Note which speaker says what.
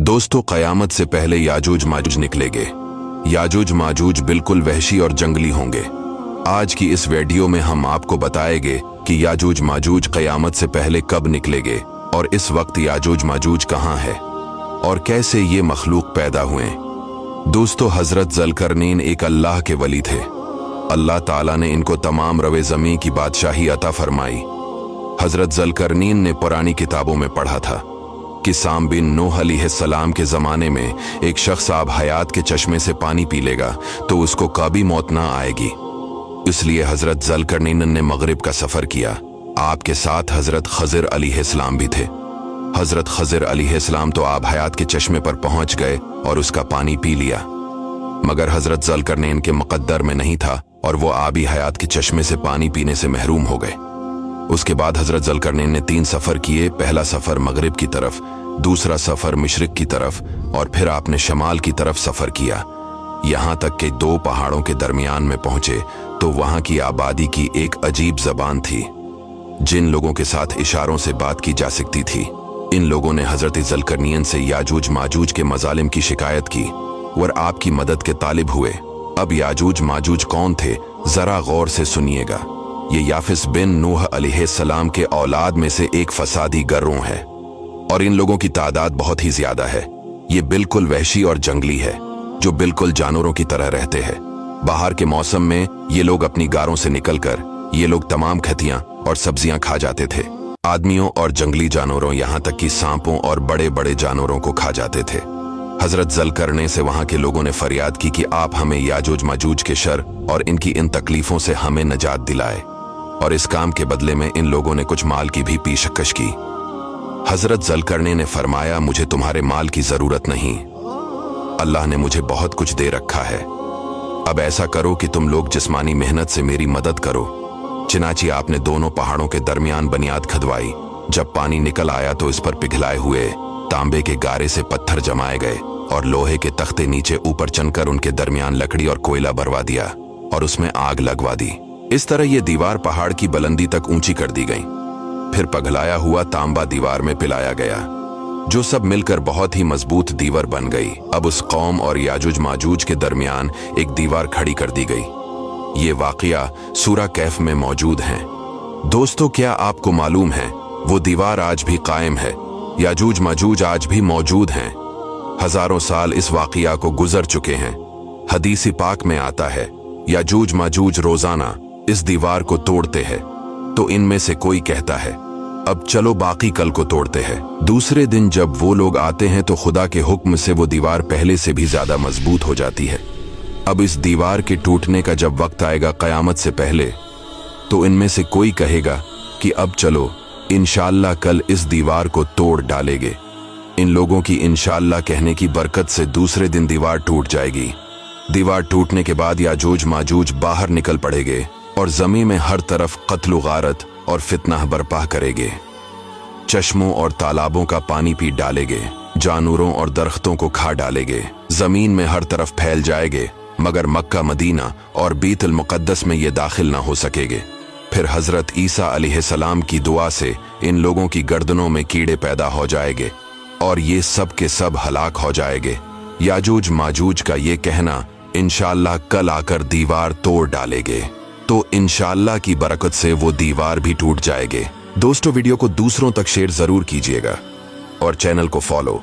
Speaker 1: दोस्तों, क़यामत से पहले याजूज माजूज निकलेंगे। याजूज माजूज बिल्कुल वहशी और जंगली होंगे। आज की इस वीडियो में हम आपको बताएंगे कि याजूज माजूज क़यामत से पहले कब निकलेंगे और इस वक्त याजूज माजूज कहाँ है और कैसे ये मखलूक पैदा हुए। दोस्तों, हजरत ज़ुल्करनैन एक अल्लाह के वली थे। अल्लाह ताला ने इनको तमाम रवे ज़मीं की बादशाही अता फरमाई। हजरत ज़ुल्करनैन ने पुरानी किताबों में पढ़ा था कि साम बिन नूह अलैहिस्सलाम के ज़माने में एक शख्स आब हयात के चश्मे से पानी पी लेगा तो उसको कभी मौत ना आएगी। इसलिए हजरत ज़ुल्करनैन ने मगरिब का सफ़र किया। आपके साथ हजरत खज़िर अलैहिस्सलाम भी थे। हजरत खज़िर अलैहिस्सलाम तो आब हयात के चश्मे पर पहुंच गए और उसका पानी पी लिया, मगर हजरत ज़ुल्करनैन के मुक़द्दर में नहीं था और वो आबी हयात के चश्मे से पानी पीने से महरूम हो गए। उसके बाद हजरत ज़ुल्करनैन ने 3 सफ़र किए। पहला सफ़र मगरिब की तरफ, दूसरा सफ़र मशरिक़ की तरफ और फिर आपने शमाल की तरफ सफ़र किया। यहाँ तक कि 2 पहाड़ों के दरमियान में पहुंचे तो वहाँ की आबादी की एक अजीब ज़बान थी जिन लोगों के साथ इशारों से बात की जा सकती थी। इन लोगों ने हजरत ज़ुल्करनैन से याजूज माजूज के मजालिम की शिकायत की और आपकी मदद के तालिब हुए। अब याजूज माजूज कौन थे, ज़रा गौर से सुनिएगा। ये याफिस बिन नूह अलैहिस्सलाम के औलाद में से एक फसादी गिरोह है और इन लोगों की तादाद बहुत ही ज्यादा है। ये बिल्कुल वहशी और जंगली है जो बिल्कुल जानवरों की तरह रहते हैं। बाहर के मौसम में ये लोग अपनी गारों से निकलकर ये लोग तमाम खतियां और सब्जियां खा जाते थे। आदमियों और जंगली जानवरों, यहाँ तक कि सांपों और बड़े बड़े जानवरों को खा जाते थे। हजरत ज़ुल्करनैन से वहां के लोगों ने फरियाद की कि आप हमें याजूज माजूज के शर और इनकी इन तकलीफों से हमें निजात दिलाए, और इस काम के बदले में इन लोगों ने कुछ माल की भी पेशकश की। हजरत ज़ुल्करनैन ने फरमाया, मुझे तुम्हारे माल की जरूरत नहीं, अल्लाह ने मुझे बहुत कुछ दे रखा है। अब ऐसा करो कि तुम लोग जिस्मानी मेहनत से मेरी मदद करो। चिनाची आपने दोनों पहाड़ों के दरमियान बुनियाद खदवाई। जब पानी निकल आया तो इस पर पिघलाए हुए तांबे के गारे से पत्थर जमाए गए और लोहे के तख्ते नीचे ऊपर चनकर उनके दरमियान लकड़ी और कोयला भरवा दिया और उसमें आग लगवा दी। इस तरह ये दीवार पहाड़ की बुलंदी तक ऊंची कर दी गई। फिर पिघलाया हुआ तांबा दीवार में पिलाया गया, जो सब मिलकर बहुत ही मजबूत दीवार बन गई। अब उस कौम और याजूज माजूज के दरमियान एक दीवार खड़ी कर दी गई। ये वाकया सूरा कैफ में मौजूद है। दोस्तों, क्या आपको मालूम है वो दीवार आज भी कायम है। याजूज माजूज आज भी मौजूद हैं। हजारों साल इस वाकया को गुजर चुके हैं। हदीस पाक में आता है, याजूज माजूज रोजाना इस दीवार को तोड़ते हैं तो इनमें से कोई कहता है, अब चलो बाकी कल को तोड़ते हैं। दूसरे दिन जब वो लोग आते हैं तो खुदा के हुक्म से वो दीवार पहले से भी ज्यादा मजबूत हो जाती है। अब इस दीवार के टूटने का जब वक्त आएगा क़यामत से पहले, तो इनमें से कोई कहेगा कि अब चलो इंशाअल्लाह कल इस दीवार को तोड़ डालेंगे। इन लोगों की इंशाअल्लाह कहने की बरकत से दूसरे दिन दीवार टूट जाएगी। दीवार टूटने के बाद याजूज माजूज बाहर निकल पड़ेंगे और जमीन में हर तरफ कत्ल गारत और फितना बर्पा करेंगे। चश्मों और तालाबों का पानी पी डालेंगे, जानवरों और दरख्तों को खा डालेंगे, जमीन में हर तरफ फैल जाएंगे, मगर मक्का, मदीना और बीतुल मुक़द्दस में ये दाखिल ना हो सकेंगे। फिर हजरत ईसा अलैहिस्सलाम की दुआ से इन लोगों की गर्दनों में कीड़े पैदा हो जाएंगे और ये सब के सब हलाक हो जाएंगे। याजूज माजूज का ये कहना इंशाअल्लाह कल आकर दीवार तोड़ डालेंगे, तो इंशाअल्लाह की बरकत से वो दीवार भी टूट जाएंगे। दोस्तों, वीडियो को दूसरों तक शेयर जरूर कीजिएगा और चैनल को फॉलो